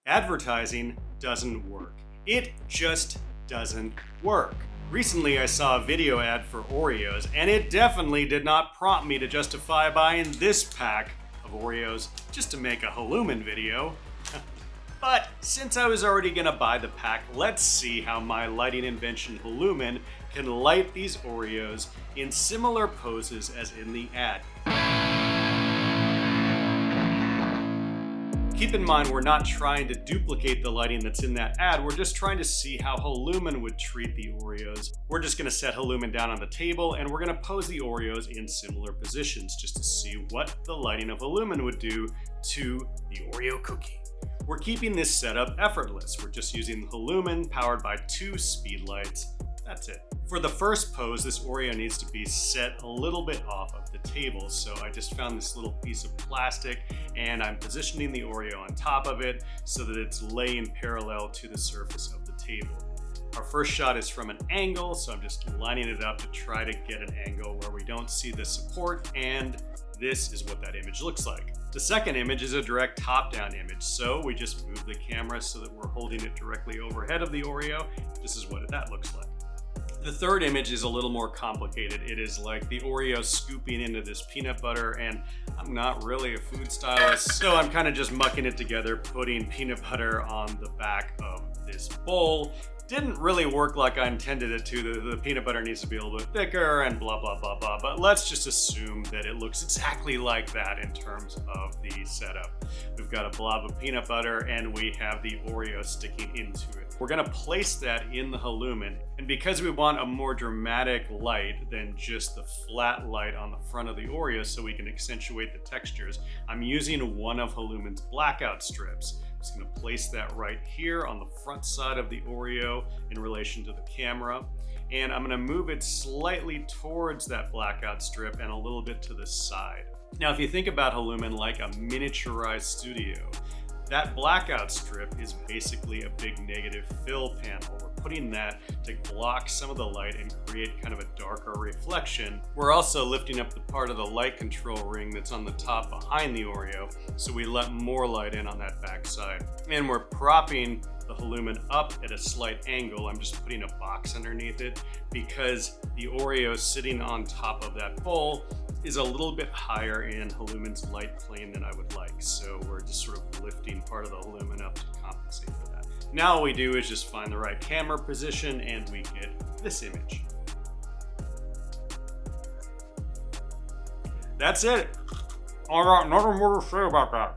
Advertising doesn't work. It just doesn't work. Recently, I saw a video ad for Oreos, and it definitely did not prompt me to justify buying this pack of Oreos just to make a Halumin video. But since I was already gonna buy the pack, let's see how my lighting invention Halumin can light these Oreos in similar poses as in the ad. Keep in mind, we're not trying to duplicate the lighting that's in that ad, we're just trying to see how Halumin would treat the Oreos. We're just gonna set Halumin down on the table and we're gonna pose the Oreos in similar positions just to see what the lighting of Halumin would do to the Oreo cookie. We're keeping this setup effortless. We're just using Halumin powered by 2 speed lights. That's it. For the first pose, this Oreo needs to be set a little bit off of the table. So I just found this little piece of plastic and I'm positioning the Oreo on top of it so that it's laying parallel to the surface of the table. Our first shot is from an angle, so I'm just lining it up to try to get an angle where we don't see the support, and this is what that image looks like. The second image is a direct top-down image, so we just move the camera so that we're holding it directly overhead of the Oreo. This is what that looks like. The third image is a little more complicated. It is like the Oreo scooping into this peanut butter, and I'm not really a food stylist, so I'm kind of just mucking it together, putting peanut butter on the back of this bowl. Didn't really work like I intended it to. The peanut butter needs to be a little bit thicker and blah, blah, blah, blah. But let's just assume that it looks exactly like that in terms of the setup. We've got a blob of peanut butter and we have the Oreo sticking into it. We're gonna place that in the Halumin. And because we want a more dramatic light than just the flat light on the front of the Oreo so we can accentuate the textures, I'm using one of Halumin's blackout strips. I'm just gonna place that right here on the front side of the Oreo in relation to the camera. And I'm gonna move it slightly towards that blackout strip and a little bit to the side. Now, if you think about Halumin like a miniaturized studio, that blackout strip is basically a big negative fill panel. We're putting that to block some of the light and create kind of a darker reflection. We're also lifting up the part of the light control ring that's on the top behind the Oreo, so we let more light in on that back side. And we're propping the Halumin up at a slight angle. I'm just putting a box underneath it because the Oreo sitting on top of that bowl is a little bit higher in Halumin's light plane than I would like. So we're just sort of lifting part of the Halumin up to compensate for that. Now all we do is just find the right camera position and we get this image. That's it. I got nothing more to say about that.